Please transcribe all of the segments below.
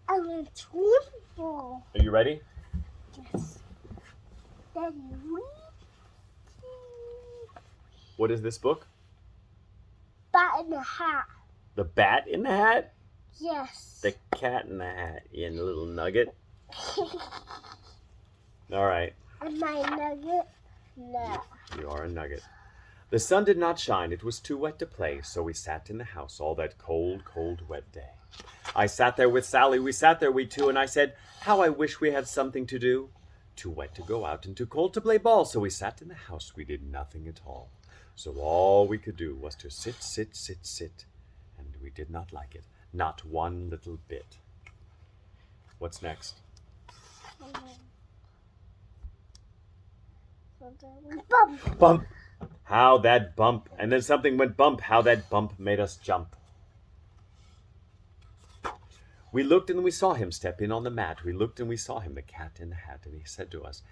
I'm a twinkle. Are you ready? Yes. Then we What is this book? bat in the hat. The Bat in the Hat? Yes. The Cat in the Hat, you little nugget. All right. And my nugget? No. You are a nugget. The sun did not shine. It was too wet to play, so we sat in the house all that cold, cold, wet day. I sat there with Sally. We sat there, we two, and I said, how I wish we had something to do. Too wet to go out and too cold to play ball, so we sat in the house. We did nothing at all. So all we could do was to sit, sit, sit, sit. And we did not like it. Not one little bit. What's next? Bump. Bump. How that bump. And then something went bump. How that bump made us jump. We looked and we saw him step in on the mat. We looked and we saw him, the cat in the hat. And he said to us,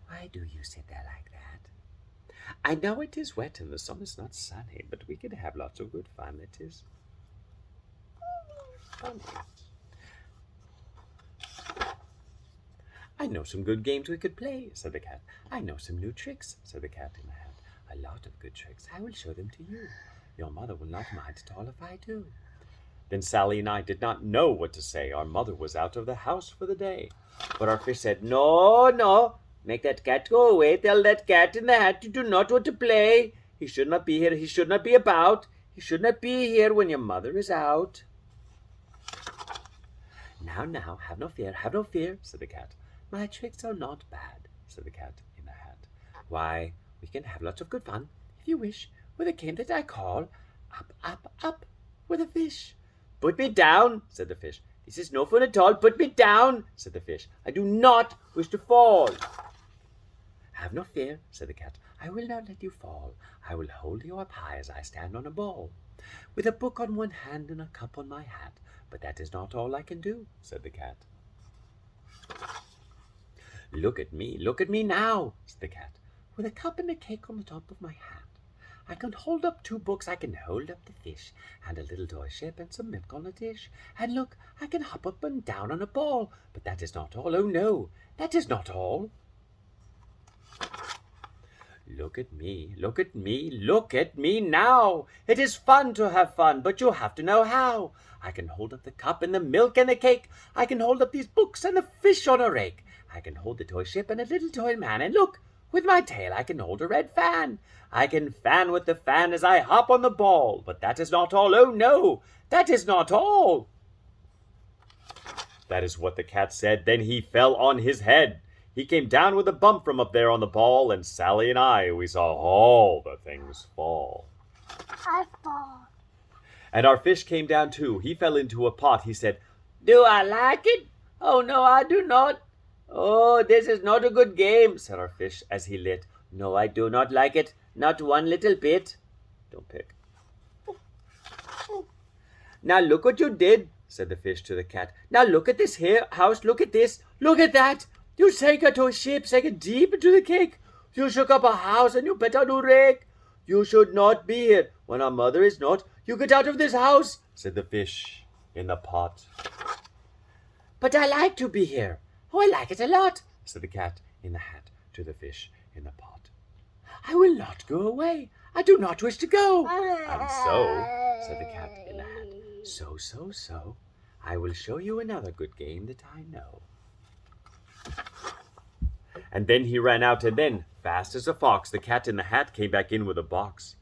why do you sit there like that? I know it is wet and the sun is not sunny, but we could have lots of good fun. It is funny. I know some good games we could play, said the cat. I know some new tricks, said the cat in the hat. A lot of good tricks. I will show them to you. Your mother will not mind at all if I do. Then Sally and I did not know what to say. Our mother was out of the house for the day. But our fish said, no, no, make that cat go away. Tell that cat in the hat you do not want to play. He should not be here. He should not be about. He should not be here when your mother is out. Now, have no fear, said the cat. My tricks are not bad, said the cat in the hat. Why, we can have lots of good fun, if you wish, with a game that I call Up, Up, Up with a Fish. Put me down, said the fish. This is no fun at all. Put me down, said the fish. I do not wish to fall. Have no fear, said the cat. I will not let you fall. I will hold you up high as I stand on a ball, with a book on one hand and a cup on my hat. But that is not all I can do, said the cat. Look at me now, said the cat, with a cup and a cake on the top of my hat. I can hold up 2 books, I can hold up the fish, and a little toy ship and some milk on a dish. And look, I can hop up and down on a ball. But that is not all, oh no, that is not all. Look at me now. It is fun to have fun, but you have to know how. I can hold up the cup and the milk and the cake. I can hold up these books and the fish on a rake. I can hold the toy ship and a little toy man. And look, with my tail I can hold a red fan. I can fan with the fan as I hop on the ball. But that is not all, oh no, that is not all. That is what the cat said. Then he fell on his head. He came down with a bump from up there on the ball, and Sally and I, we saw all the things fall. I fall. And our fish came down too. He fell into a pot. He said, do I like it? Oh, no, I do not. Oh, this is not a good game, said our fish as he lit. No, I do not like it. Not one little bit. Don't pick. Now look what you did, said the fish to the cat. Now look at this here house. Look at this. Look at that. You sank a toy ship, sank it deep into the cake. You shook up a house and you bet on a rake. You should not be here when our mother is not. You get out of this house, said the fish in the pot. But I like to be here. Oh, I like it a lot, said the cat in the hat to the fish in the pot. I will not go away. I do not wish to go. And so, said the cat in the hat, so, I will show you another good game that I know. And then he ran out, and then, fast as a fox, the cat in the hat came back in with a box.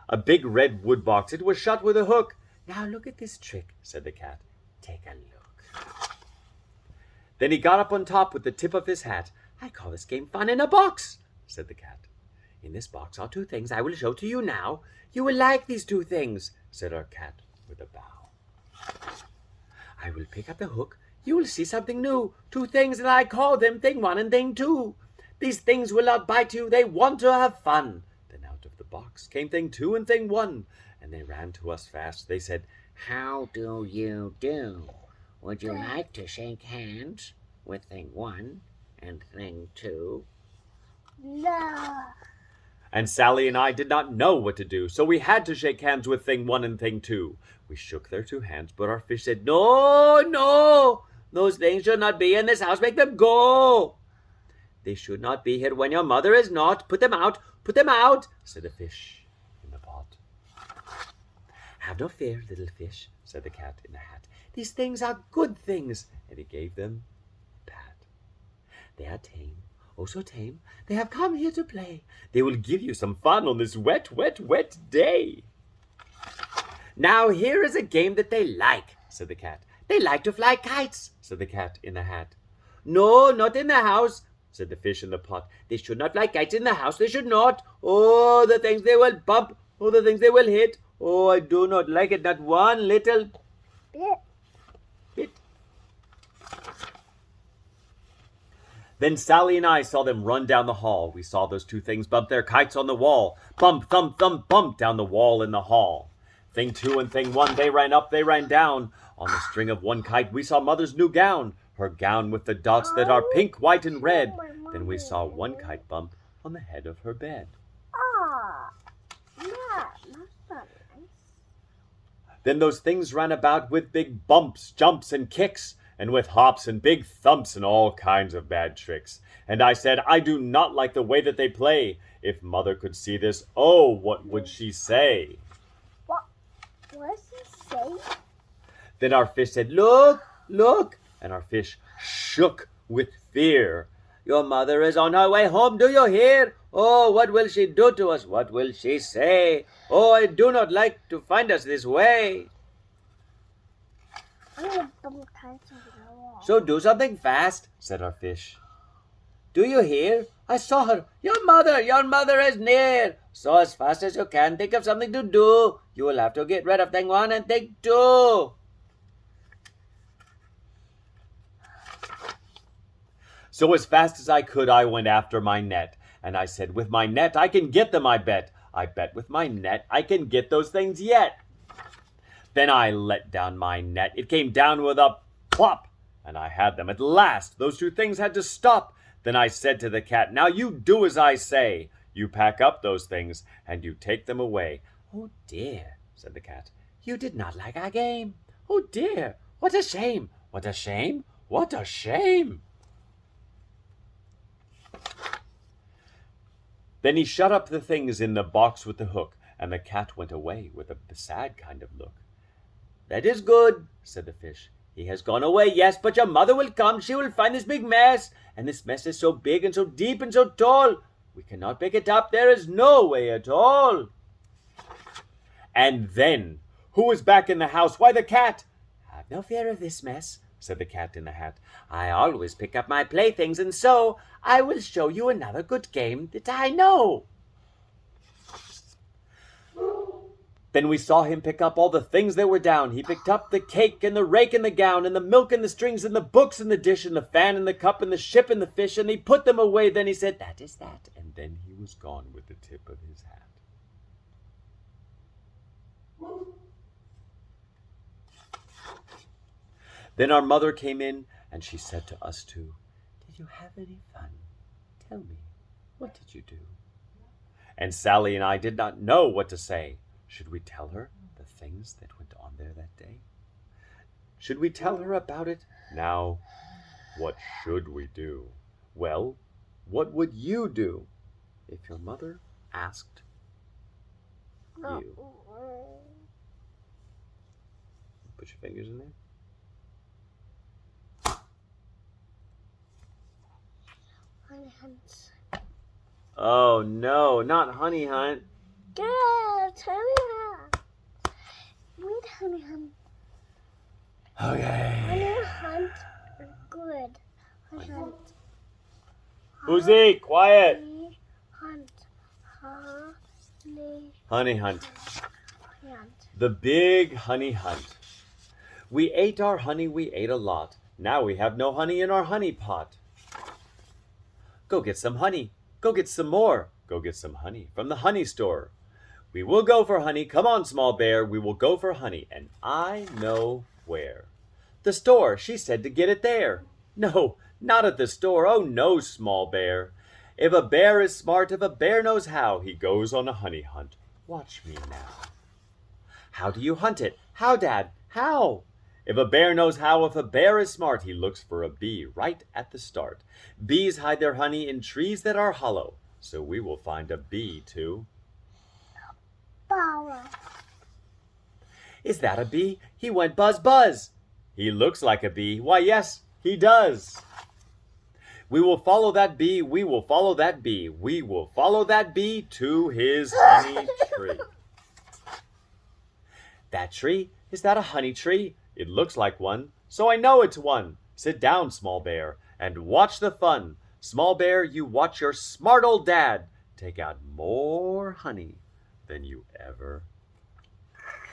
A big red wood box. It was shut with a hook. Now look at this trick, said the cat. Take a look. Then he got up on top with the tip of his hat. I call this game fun in a box, said the cat. In this box are 2 things I will show to you now. You will like these 2 things, said our cat with a bow. I will pick up the hook. You will see something new. 2 things, and I call them thing 1 and thing 2. These things will not bite you. They want to have fun. Then out of the box came thing 2 and thing 1, and they ran to us fast. They said, how do you do? Would you like to shake hands with thing 1 and thing 2? No. And Sally and I did not know what to do, so we had to shake hands with thing 1 and thing 2. We shook their two hands, but our fish said, "No, no, those things should not be in this house. Make them go. They should not be here when your mother is not. Put them out, said the fish in the pot. Have no fear, little fish, said the cat in the hat. These things are good things, and he gave them a pat. They are tame, oh so tame. They have come here to play. They will give you some fun on this wet, wet, wet day. Now here is a game that they like, said the cat. They like to fly kites, said the cat in the hat. No, not in the house, said the fish in the pot. They should not fly kites in the house, they should not. Oh, the things they will bump, oh, the things they will hit. Oh, I do not like it, not one little bit. Then Sally and I saw them run down the hall. We saw those two things bump their kites on the wall. Bump, thump, thump, bump down the wall in the hall. Thing two and thing one, they ran up, they ran down. On the string of one kite, we saw Mother's new gown. Her gown with the dots that are pink, white, and red. Then we saw one kite bump on the head of her bed. Yeah, that's not nice. Then those things ran about with big bumps, jumps, and kicks, and with hops and big thumps and all kinds of bad tricks. And I said, I do not like the way that they play. If Mother could see this, oh, what would she say? What does he say? Then our fish said, look, look. And our fish shook with fear. Your mother is on her way home, do you hear? Oh, what will she do to us? What will she say? Oh, I do not like to find us this way. I'm gonna bump kites over the wall. So do something fast, said our fish. Do you hear? I saw her. Your mother is near. So as fast as you can, think of something to do. You will have to get rid of thing one and thing two. So as fast as I could, I went after my net. And I said, with my net, I can get them, I bet. I bet with my net, I can get those things yet. Then I let down my net. It came down with a plop, and I had them. At last, those two things had to stop. Then I said to the cat, now you do as I say. You pack up those things, and you take them away. Oh dear, said the cat, you did not like our game. Oh dear, what a shame, what a shame, what a shame. Then he shut up the things in the box with the hook, and the cat went away with a sad kind of look. That is good, said the fish. He has gone away, yes, but your mother will come. She will find this big mess, and this mess is so big and so deep and so tall. We cannot pick it up. There is no way at all. And then, who was back in the house? Why, the cat. Have no fear of this mess, said the cat in the hat. I always pick up my playthings, and so I will show you another good game that I know. Then we saw him pick up all the things that were down. He picked up the cake and the rake and the gown and the milk and the strings and the books and the dish and the fan and the cup and the ship and the fish, and he put them away. Then he said, that is that. And then he was gone with the tip of his hat. Then our mother came in, and she said to us two, did you have any fun? Tell me, what did you do? And Sally and I did not know what to say. Should we tell her the things that went on there that day? Should we tell her about it? Now, what should we do? Well, what would you do if your mother asked you? Put your fingers in there. Honey Hunt. Oh no, not Honey Hunt. Good, Honey Hunt. Read Honey Hunt. Okay. Honey Hunt. Good. Honey Hunt. Uzi, quiet. Honey Hunt. Honey Hunt. Honey Hunt. The big honey hunt. We ate our honey, we ate a lot. Now we have no honey in our honey pot. Go get some honey. Go get some more. Go get some honey from the honey store. We will go for honey. Come on, small bear. We will go for honey, and I know where. The store. She said to get it there. No, not at the store. Oh, no, small bear. If a bear is smart, if a bear knows how, he goes on a honey hunt. Watch me now. How do you hunt it? How, Dad? How? If a bear knows how, if a bear is smart, he looks for a bee right at the start. Bees hide their honey in trees that are hollow, so we will find a bee too. Power. Is that a bee? He went buzz, buzz. He looks like a bee. Why, yes, he does. We will follow that bee. We will follow that bee. We will follow that bee to his honey tree. That tree? Is that a honey tree? It looks like one, so I know it's one. Sit down, Small Bear, and watch the fun. Small Bear, you watch your smart old dad take out more honey than you ever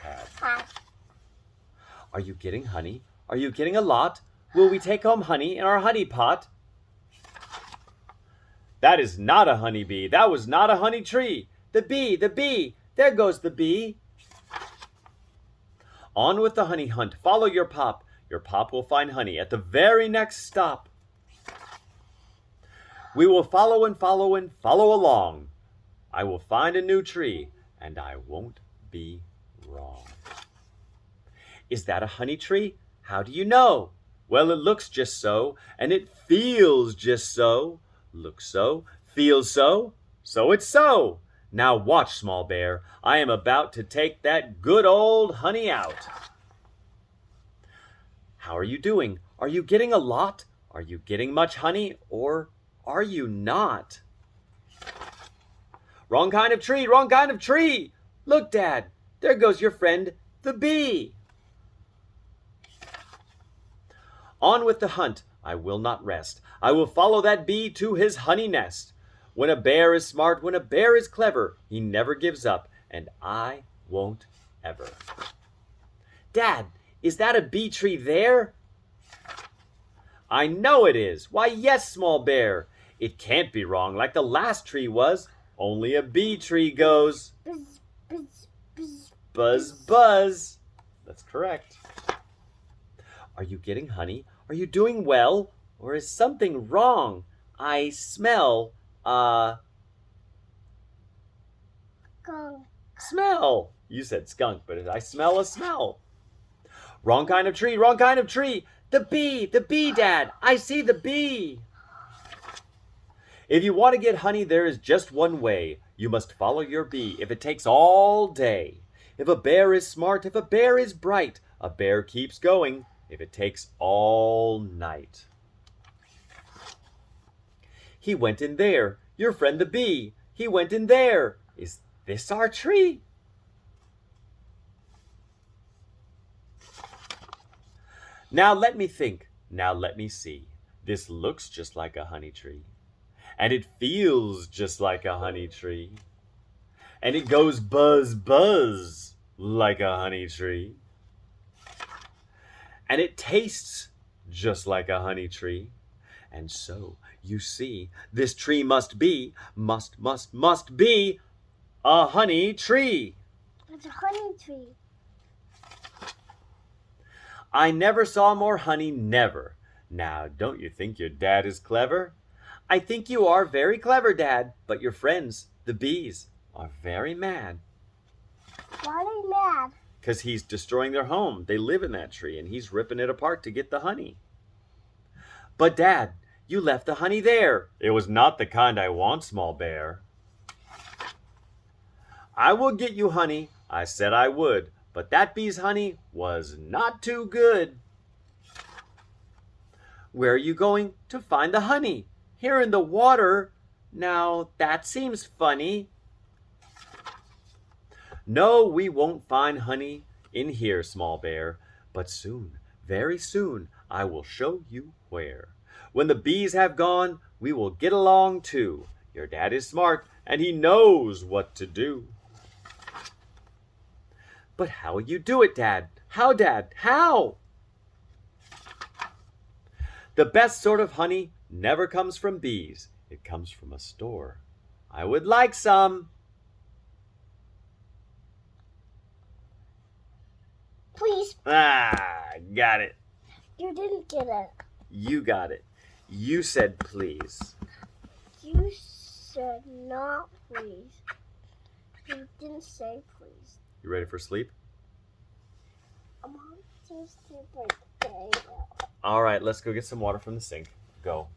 had. Are you getting honey? Are you getting a lot? Will we take home honey in our honey pot? That is not a honey bee. That was not a honey tree. The bee. There goes the bee. On with the honey hunt. Follow your pop. Your pop will find honey at the very next stop. We will follow and follow and follow along. I will find a new tree, and I won't be wrong. Is that a honey tree? How do you know? Well, it looks just so, and it feels just so. Looks so, feels so, so it's so. Now watch, Small Bear. I am about to take that good old honey out. How are you doing? Are you getting a lot? Are you getting much honey, or are you not? Wrong kind of tree, wrong kind of tree. Look, Dad, there goes your friend, the bee. On with the hunt. I will not rest. I will follow that bee to his honey nest. When a bear is smart, when a bear is clever, he never gives up, and I won't ever. Dad, is that a bee tree there? I know it is. Why, yes, Small Bear. It can't be wrong like the last tree was. Only a bee tree goes. Buzz, buzz, buzz. Buzz, buzz. That's correct. Are you getting honey? Are you doing well? Or is something wrong? I smell, Go. smell. You said skunk, but I smell a smell. Wrong kind of tree, wrong kind of tree. The bee, Dad. I see the bee. If you want to get honey, there is just one way. You must follow your bee if it takes all day. If a bear is smart, if a bear is bright, a bear keeps going if it takes all night. He went in there, your friend the bee. He went in there. Is this our tree? Now let me think. Now let me see. This looks just like a honey tree. And it feels just like a honey tree. And it goes buzz, buzz like a honey tree. And it tastes just like a honey tree. And so, you see, this tree must be a honey tree. It's a honey tree. I never saw more honey, never. Now, don't you think your dad is clever? I think you are very clever, Dad, but your friends, the bees, are very mad. Why are they mad? Because he's destroying their home. They live in that tree, and he's ripping it apart to get the honey. But, Dad, you left the honey there. It was not the kind I want, Small Bear. I will get you honey. I said I would. But that bee's honey was not too good. Where are you going to find the honey? Here in the water? Now, that seems funny. No, we won't find honey in here, Small Bear. But soon, very soon, I will show you where. When the bees have gone, we will get along too. Your dad is smart, and he knows what to do. But how will you do it, Dad? How, Dad? How? The best sort of honey never comes from bees. It comes from a store. I would like some. Please. Got it. You didn't get it. You got it. You said please. You said not please. You didn't say please. You ready for sleep? I want to super day. All right, let's go get some water from the sink. Go.